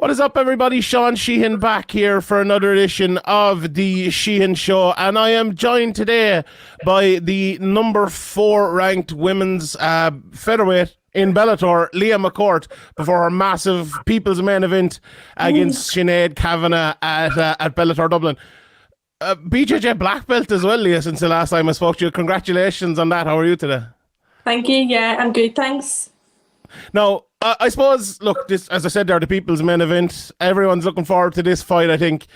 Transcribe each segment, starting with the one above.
What is up, everybody? Sean Sheehan back here for another edition of the Sheehan Show, and I am joined today by the number 4 ranked women's featherweight in Bellator, Leah McCourt, before her massive People's Main event against Sinead Kavanagh at Bellator Dublin. BJJ black belt as well, Leah, since the last time I spoke to you. Congratulations on that. How are you today? Thank you. Yeah, I'm good, thanks. Now, I suppose, look, this, as I said, they're the People's Main event. Everyone's looking forward to this fight, I think,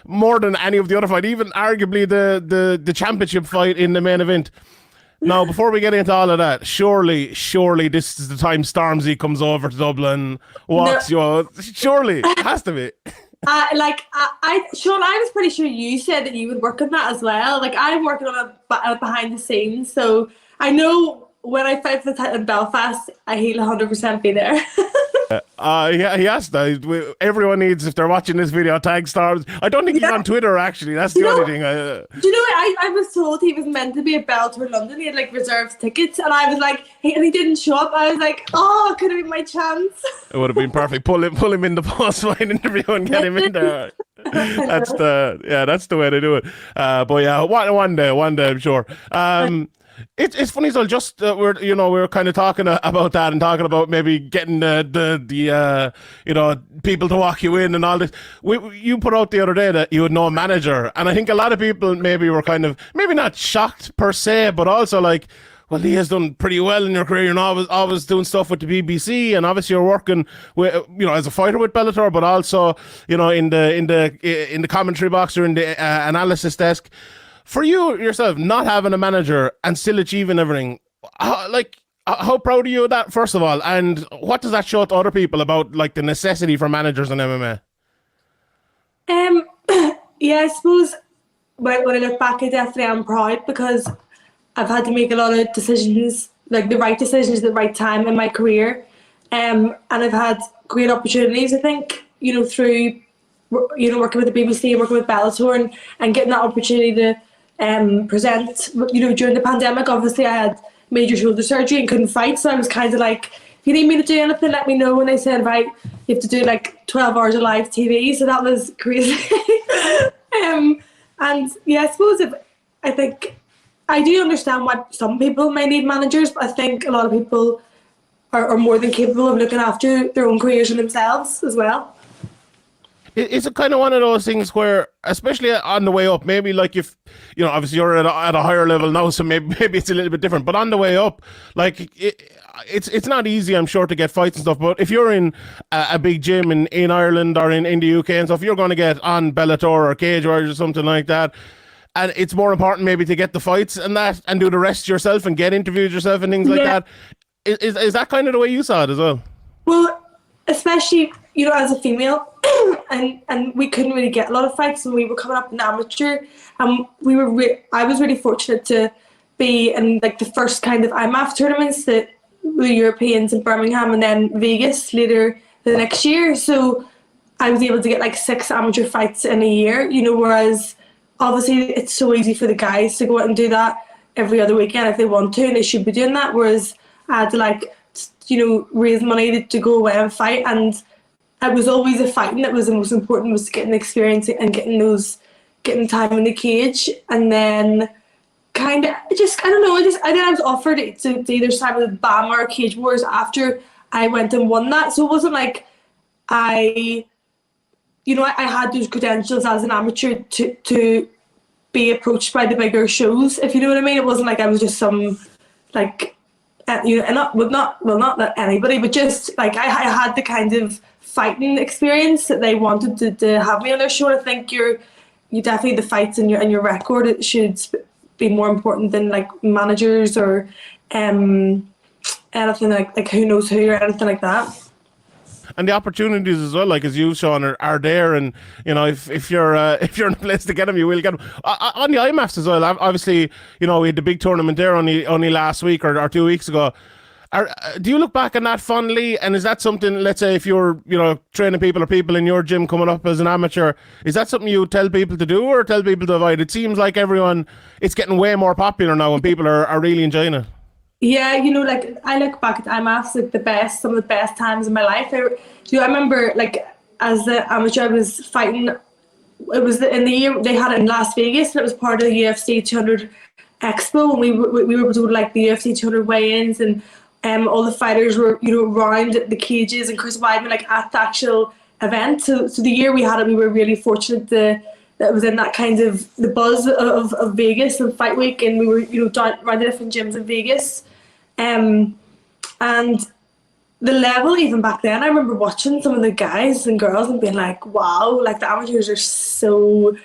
more than any of the other fight, even arguably the championship fight in the main event. Now, before we get into all of that, surely this is the time Stormzy comes over to Dublin. Surely, it has to be. Sean, I was pretty sure you said that you would work on that as well. Like, I'm working on it behind the scenes, so I know when I fight for the title in Belfast, he'll 100% be there. Yeah, he has to. Everyone needs, if they're watching this video, tag Storms. I don't think he's on Twitter, actually. That's the only thing. Do you know what? I was told he was meant to be at Bellator London. He had like reserved tickets, and I was like, and he didn't show up. I was like, oh, could have been my chance. It would have been perfect. Pull him in the post-fight interview and get him in there. That's the way to do it. But yeah, one day, I'm sure. It's funny, so just we're kind of talking about that and talking about maybe getting the people to walk you in and all this. You put out the other day that you had no manager, and I think a lot of people maybe were kind of maybe not shocked per se, but also like, well, Leah's done pretty well in your career. You're always doing stuff with the BBC, and obviously you're working with as a fighter with Bellator, but also in the commentary box or in the analysis desk. For you yourself, not having a manager and still achieving everything, how proud are you of that, first of all? And what does that show to other people about like the necessity for managers in MMA? Yeah, I suppose when I look back, I definitely am proud because I've had to make a lot of decisions, like the right decisions at the right time in my career. And I've had great opportunities, I think, through working with the BBC and working with Bellator and getting that opportunity to present, during the pandemic. Obviously I had major shoulder surgery and couldn't fight, so I was kind of like, if you need me to do anything, let me know. And they said, right, you have to do like 12 hours of live TV, so that was crazy. And yeah, I suppose I think I do understand why some people may need managers, but I think a lot of people are more than capable of looking after their own careers and themselves as well. Is it kind of one of those things where, especially on the way up, maybe like if, obviously you're at a higher level now, so maybe it's a little bit different, but on the way up, like it's not easy, I'm sure, to get fights and stuff, but if you're in a big gym in Ireland or in the UK and stuff, you're going to get on Bellator or Cage Warriors or something like that, and it's more important maybe to get the fights and that and do the rest yourself and get interviews yourself and things like that. Is that kind of the way you saw it as well? Well, especially, as a female, and we couldn't really get a lot of fights, and we were coming up in amateur, and I was really fortunate to be in like the first kind of IMAF tournaments, the Europeans in Birmingham and then Vegas later the next year. So I was able to get like 6 amateur fights in a year, whereas obviously it's so easy for the guys to go out and do that every other weekend if they want to, and they should be doing that, whereas I had to raise money to go away and fight. And it was always the fighting that was the most important, was getting the experience and getting time in the cage. And then kind of I then I was offered to either side with BAM or Cage Wars after I went and won that. So it wasn't like I had those credentials as an amateur to be approached by the bigger shows, if you know what I mean. It wasn't like I was just some like, and not that anybody, but just like I had the kind of fighting experience that they wanted to have me on their show. I think you definitely, the fights and your record, it should be more important than like managers or anything like who knows who or anything like that. And the opportunities as well, like as you've shown, are there, and if you're in a place to get them, you will get them. On the IMAFs as well, obviously, we had the big tournament there only last week or 2 weeks ago. Do you look back on that fondly? And is that something, let's say if you're training people or people in your gym coming up as an amateur, is that something you tell people to do or tell people to avoid? It seems like it's getting way more popular now and people are really enjoying it. Yeah, like I look back at IMAFs, like some of the best times in my life. I remember like as the amateur, I was fighting. It was in the year they had it in Las Vegas, and it was part of the UFC 200 Expo, and we were doing like the UFC 200 weigh-ins, and all the fighters were around the cages, and Chris Weidman like at the actual event. So the year we had it, we were really fortunate that it was in that kind of the buzz of Vegas and Fight Week, and we were down around the different gyms in Vegas, and the level even back then, I remember watching some of the guys and girls and being like, wow, like the amateurs are so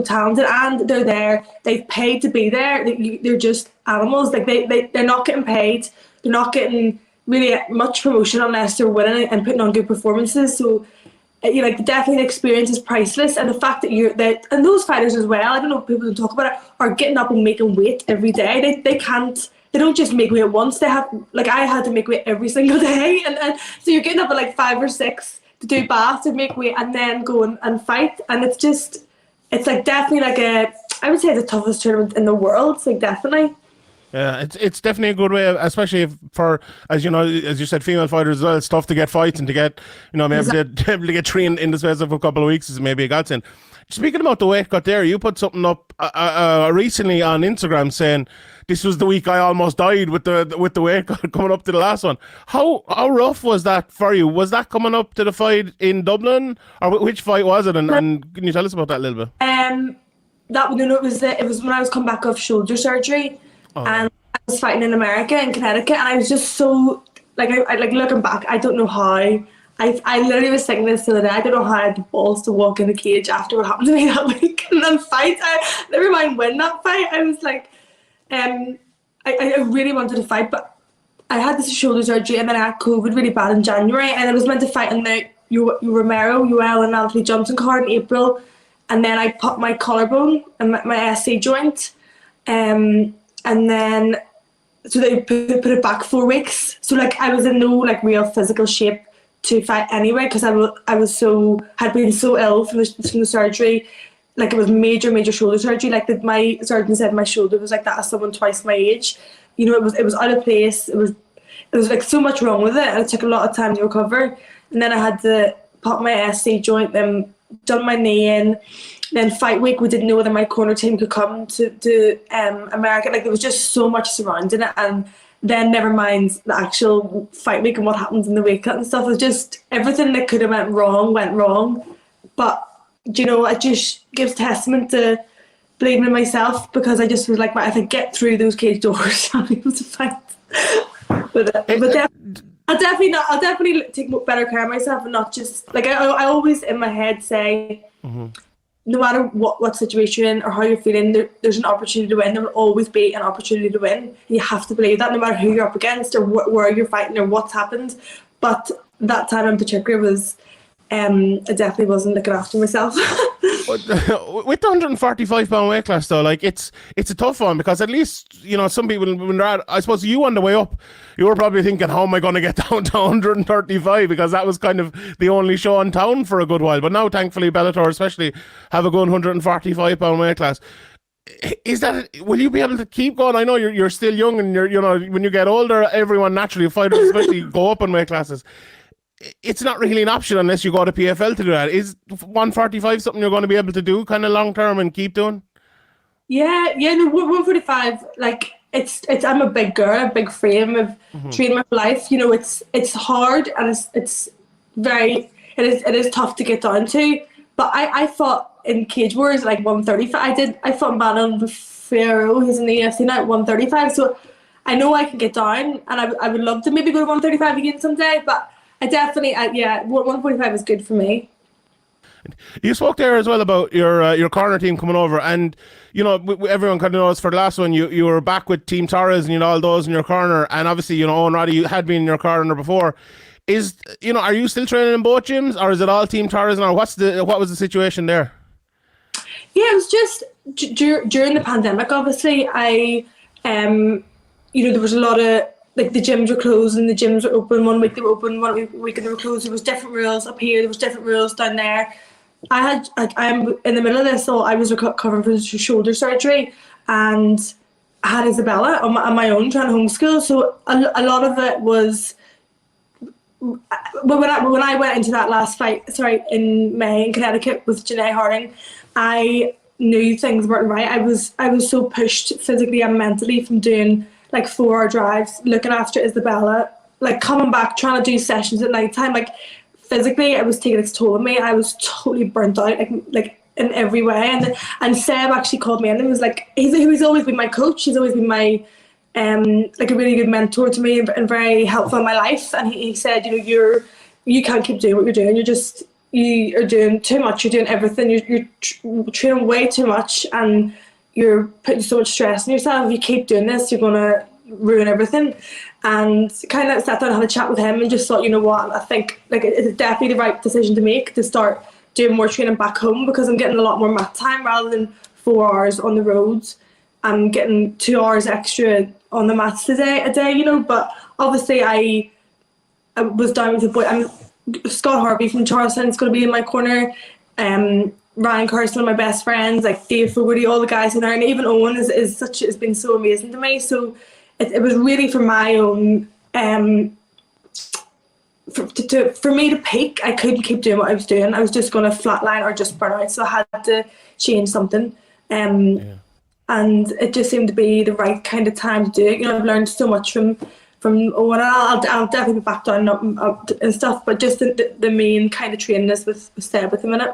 talented, and they're there, they've paid to be there, they're just animals, like they're not getting paid, they're not getting really much promotion unless they're winning and putting on good performances. So like definitely the experience is priceless, and the fact that and those fighters as well, I don't know if people don't talk about it, are getting up and making weight every day. They don't just make weight once. They have, like, I had to make weight every single day, and so you're getting up at like 5 or 6 to do baths, to make weight, and then go and fight, and it's like definitely like I would say it's the toughest tournament in the world. It's like definitely. Yeah, it's definitely a good way, especially for, as you said, female fighters as well. It's tough to get fights and to get, maybe able to get trained in the space of a couple of weeks is maybe a godsend. Speaking about the weight cut there, you put something up recently on Instagram saying this was the week I almost died with the weight cut coming up to the last one. How rough was that for you? Was that coming up to the fight in Dublin, or which fight was it? And can you tell us about that a little bit? It was when I was coming back off shoulder surgery. Oh. And I was fighting in America, in Connecticut, and I was just so, like, I like looking back, I don't know how, I literally was thinking this the other day, I don't know how I had the balls to walk in the cage after what happened to me that week and then fight. Never mind win that fight. I was like, I really wanted to fight, but I had this shoulder surgery, and then I had COVID really bad in January, and I was meant to fight in the Yoel and Anthony Johnson card in April, and then I popped my collarbone and my SC joint, and then so they put it back 4 weeks. So like I was in no like real physical shape to fight anyway, because I had been so ill from the surgery. Like it was major shoulder surgery. Like my surgeon said my shoulder was like that of someone twice my age. It was out of place. It was like so much wrong with it, and it took a lot of time to recover. And then I had to pop my SC joint, then done my knee in. Then Fight Week, we didn't know whether my corner team could come to America. Like there was just so much surrounding it, and then never mind the actual Fight Week and what happens in the weight cut and stuff. It was just everything that could have went wrong. But it just gives testament to believing in myself, because I just was like, if I get through those cage doors, I'll be able to fight. But I'll definitely take better care of myself, and not just like I always in my head say. Mm-hmm. No matter what situation you're in or how you're feeling, there's an opportunity to win. There will always be an opportunity to win. And you have to believe that, no matter who you're up against or where you're fighting or what's happened. But that time in particular was, I definitely wasn't looking after myself. With the 145 pound weight class though, like it's a tough one, because at least some people, when they're at, I suppose you on the way up, you were probably thinking, how am I going to get down to 135, because that was kind of the only show in town for a good while. But now thankfully Bellator especially have a good 145 pound weight class. Will you be able to keep going? I know you're still young, and when you get older, everyone naturally, fighters especially, go up in weight classes. It's not really an option unless you go to PFL to do that. Is 145 something you're going to be able to do kind of long term and keep doing? Yeah, no, 145, like it's I'm a big girl, a big frame. I've trained my life. It's hard, and it is tough to get down to. But I fought in Cage Wars like 135. I fought Manon Buffero, who's in the UFC now, at 135. So I know I can get down, and I would love to maybe go to 135 again someday. But I definitely, 145 is good for me. You spoke there as well about your corner team coming over, and everyone kind of knows for the last one you were back with Team Torres, and all those in your corner, and obviously Owen Roddy had been in your corner before. Are you still training in both gyms, or is it all Team Torres now? What was the situation there? Yeah, it was just during the pandemic. Obviously, there was a lot of, like, the gyms were closed and the gyms were open. 1 week they were open, 1 week they were closed. There was different rules up here. There was different rules down there. I'm in the middle of this, so I was recovering from shoulder surgery, and I had Isabella on my own trying to homeschool. So a lot of it was when I went into that last fight, in May in Connecticut with Janae Harding, I knew things weren't right. I was so pushed physically and mentally from doing like 4-hour drives, looking after Isabella, like coming back, trying to do sessions at night time. Like physically, it was taking its toll on me. I was totally burnt out, like in every way. And Seb actually called me in and was like, he's always been my coach. He's always been my like a really good mentor to me and very helpful in my life. And he said, you can't keep doing what you're doing. You are doing too much. You're doing everything. You're training way too much, and you're putting so much stress on yourself. If you keep doing this, you're gonna ruin everything. And kind of sat down and had a chat with him and just thought, you know what, I think like it's definitely the right decision to make, to start doing more training back home, because I'm getting a lot more mat time rather than 4 hours on the roads. I'm getting 2 hours extra on the mats a day, But obviously I was down with the boy. Scott Harvey from Charleston is going to be in my corner. Ryan Carson, one of my best friends, like Dave Fogarty, all the guys in there, and even Owen has been so amazing to me. So it was really for my own for me to peak. I couldn't keep doing what I was doing. I was just going to flatline or just burn out. So I had to change something. And it just seemed to be the right kind of time to do it. I've learned so much from Owen. I'll definitely be back down and stuff, but just the main kind of training is with Seb at the minute.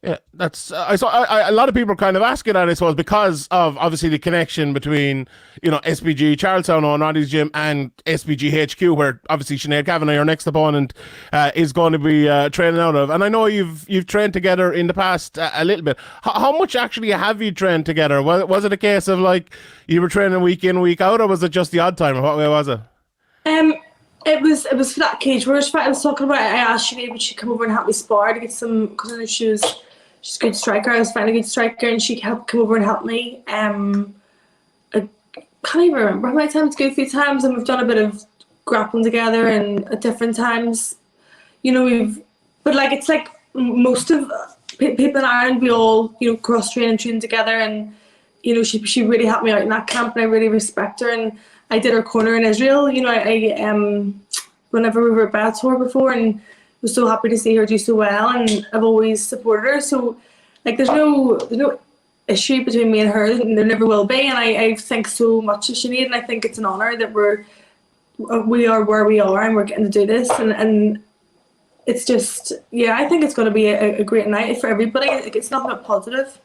Yeah, that's I saw a lot of people are kind of asking that, I suppose, because of obviously the connection between SBG Charlestown on Roddy's gym and SBG HQ, where obviously Sinead Kavanagh, your next opponent, is going to be training out of. And I know you've trained together in the past a little bit. How much actually have you trained together? Was it a case of like you were training week in, week out, or was it just the odd time? Or what way was it? It was for that Cage Warriors fight I was talking about. I asked Sinead would she come over and help me spar to get some, because I know she's a good striker. I was finding a good striker, and she come over and help me. I can't even remember how many times, a few times, and we've done a bit of grappling together and at different times. But like it's like most of people in Ireland, we all cross train and train together, and she really helped me out in that camp, and I really respect her. And I did her corner in Israel. I whenever we were at Bellator before, and was so happy to see her do so well, and I've always supported her. So like there's no issue between me and her, and there never will be. And I think so much of Sinead, and I think it's an honour that we are where we are and we're getting to do this, and it's just I think it's going to be a great night for everybody. It's nothing but positive.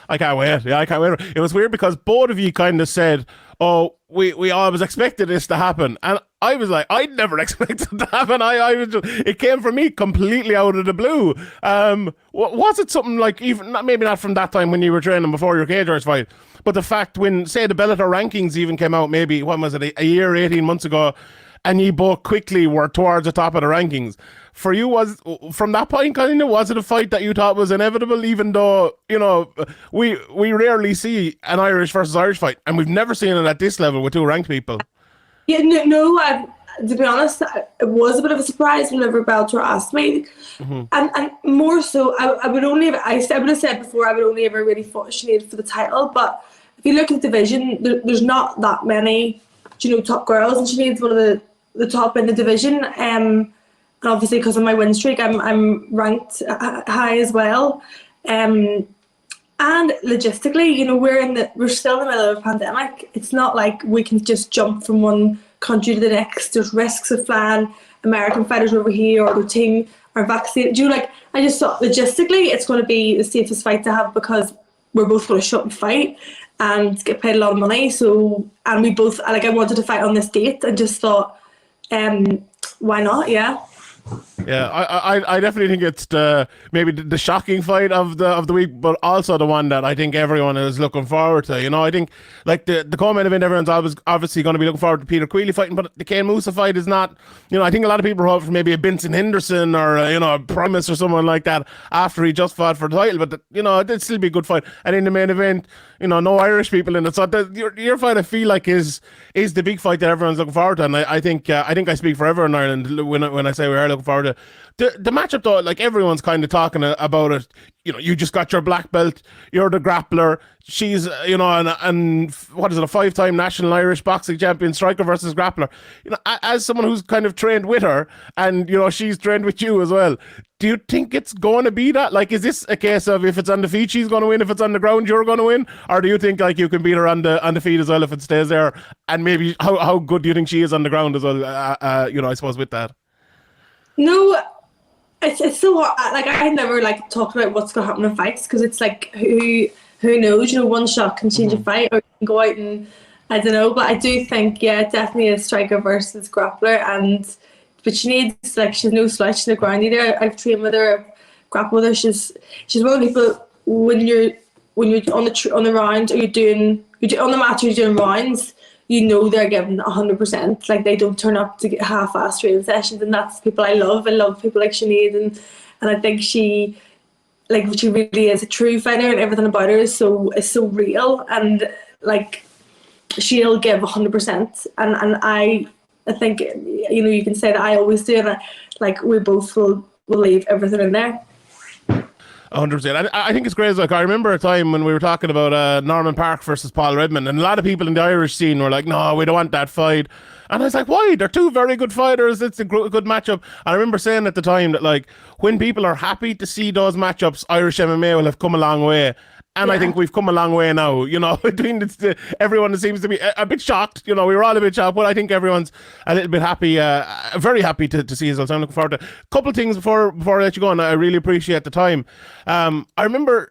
I can't wait. Yeah, I can't wait. It was weird because both of you kind of said, "Oh, we always expected this to happen," and I was like, "I never expected it to happen." It came from me completely out of the blue. Was it something like, even maybe not from that time when you were training before your Cage Warriors fight, but the fact when, say, the Bellator rankings even came out, maybe when was it, a year, 18 months ago, and you both quickly were towards the top of the rankings. For you, was from that point, was it a fight that you thought was inevitable, even though, we rarely see an Irish versus Irish fight, and we've never seen it at this level with two ranked people? Yeah, no, to be honest, it was a bit of a surprise whenever Bellator asked me. Mm-hmm. And more so, I would have said before, I would only ever really fought Sinead for the title, but if you look at the division, there's not that many, top girls, and Sinead's one of the top in the division. And obviously, because of my win streak, I'm ranked high as well. And logistically, we're still in the middle of a pandemic. It's not like we can just jump from one country to the next. There's risks of flying American fighters over here, or the team are vaccinated. I just thought logistically it's going to be the safest fight to have, because we're both going to show up and fight and get paid a lot of money. So, and we both, I wanted to fight on this date, and just thought, why not? Yeah. Yeah, I definitely think it's maybe the shocking fight of the week, but also the one that I think everyone is looking forward to. I think like the co-main event, everyone's obviously going to be looking forward to Peter Queally fighting, but the Kane Musa fight is not. I think a lot of people are hoping for maybe a Benson Henderson or a Primus or someone like that after he just fought for the title. But it'd still be a good fight. And in the main event, no Irish people in it. So your fight, I feel like, is the big fight that everyone's looking forward to. And I think I speak for everyone in Ireland when I say we're looking forward to. The matchup though, like everyone's kind of talking about it. You know, you just got your black belt. You're the grappler. She's, you know, and what is it, a 5-time national Irish boxing champion, striker versus grappler. You know, as someone who's kind of trained with her, and you know, she's trained with you as well. Do you think it's going to be that? Like, is this a case of if it's on the feet, she's going to win? If it's on the ground, you're going to win? Or do you think like you can beat her on the feet as well if it stays there? And maybe how good do you think she is on the ground as well? You know, I suppose with that. No. It's so hard. Like, I never like talk about what's going to happen in fights, because it's like who knows? You know, one shot can change a fight, or you can go out and I don't know. But I do think, yeah, definitely a striker versus grappler. But Sinead's like, she's no slouch in the ground either. I've trained with her, grappled with her. She's one of the people when you're on the round, or you're on the mat, you're doing rounds. You know they're giving 100%. Like, they don't turn up to get half-assed training sessions, and that's people I love. I love people like Sinead, and I think she really is a true fighter, and everything about her is so real, and like she'll give 100%. And I think, you know, you can say that I always do, and like we both will leave everything in there. 100%. I think it's great. Like, I remember a time when we were talking about Norman Park versus Paul Redmond, and a lot of people in the Irish scene were like, no, we don't want that fight. And I was like, why? They're two very good fighters. It's a good matchup. And I remember saying at the time that, like, when people are happy to see those matchups, Irish MMA will have come a long way. And I think we've come a long way now, you know, between everyone seems to be a bit shocked. You know, we were all a bit shocked, but I think everyone's a little bit happy, very happy to see us. So I'm looking forward to a couple of things before I let you go, and I really appreciate the time. I remember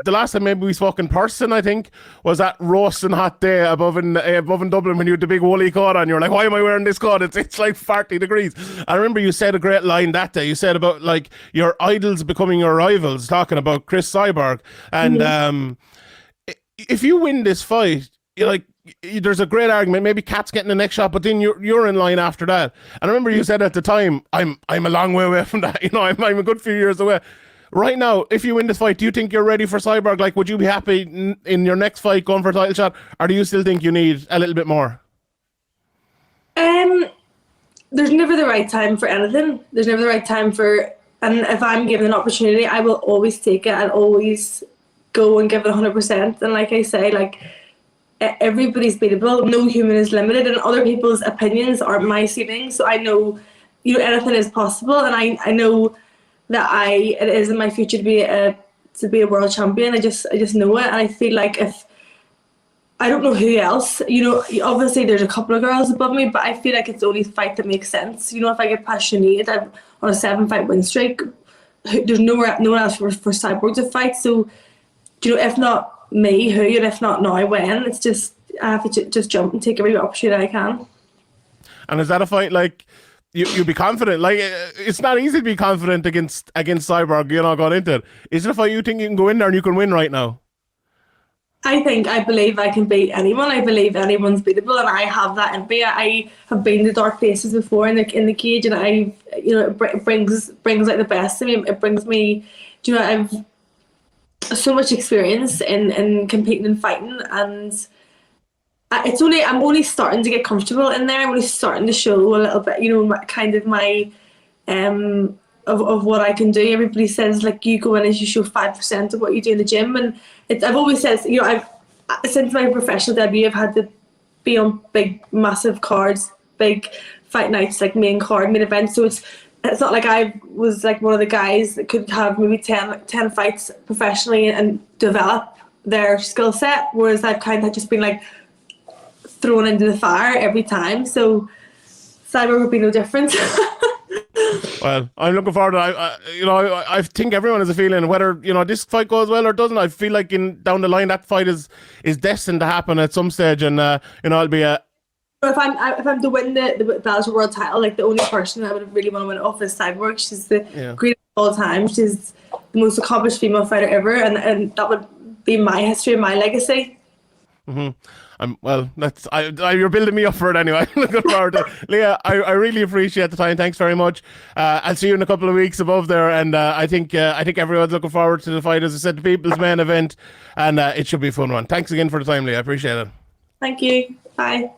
the last time maybe we spoke in person, I think, was that roasting hot day above in Dublin when you had the big woolly coat on. You were like, why am I wearing this coat? It's like 40 degrees. I remember you said a great line that day. You said about like your idols becoming your rivals, talking about Cris Cyborg. And if you win this fight, you're like, there's a great argument. Maybe Kat's getting the next shot, but then you're in line after that. And I remember you said at the time, I'm a long way away from that. You know, I'm a good few years away. Right now, if you win this fight, do you think you're ready for Cyborg? Like, would you be happy in your next fight going for a title shot, or do you still think you need a little bit more? There's never the right time for anything. There's never the right time for, and if I'm given an opportunity, I will always take it and always go and give it 100%. And like I say, like, everybody's beatable. No human is limited, and other people's opinions aren't my ceiling. So I know, you know, anything is possible, and I know that it is in my future to be a world champion. I just know it, and I feel like if I don't know who else, you know, obviously there's a couple of girls above me, but I feel like it's the only fight that makes sense. You know, if I get past Sinead, I'm on a 7-fight win streak. There's no one else for Cyborg to fight. So, you know, if not me, who? And if not now, when? It's just I have to just jump and take every opportunity I can. And is that a fight like? You be confident. Like, it's not easy to be confident against Cyborg, you know, going into it. Is it a fight you think you can go in there and you can win right now? I believe I can beat anyone. I believe anyone's beatable, and I have that in me. I have been to dark places before in the cage, and it brings out the best in me. It brings me, you know, I've so much experience in competing and fighting, and I'm only starting to get comfortable in there. I'm only starting to show a little bit, you know, kind of my of what I can do. Everybody says, like, you go in and you show 5% of what you do in the gym, and I've always said, you know, since my professional debut, I've had to be on big, massive cards, big fight nights, like main events. So it's not like I was like one of the guys that could have maybe 10 fights professionally and develop their skill set, whereas I've kind of just been like thrown into the fire every time. So Cyborg would be no different. Well, I'm looking forward to it. I think everyone has a feeling whether, you know, this fight goes well or doesn't. I feel like down the line that fight is destined to happen at some stage, and you know, it'll be a. If I'm to win the Bellator world title, like, the only person I would really want to win it off is Cyborg. She's the greatest of all time. She's the most accomplished female fighter ever, and that would be my history and my legacy. Mm-hmm. You're building me up for it anyway. I'm looking forward to it. Leah, I really appreciate the time. Thanks very much. I'll see you in a couple of weeks above there, and I think everyone's looking forward to the fight. As I said, the people's main event, and it should be a fun one. Thanks again for the time, Leah. I appreciate it. Thank you. Bye.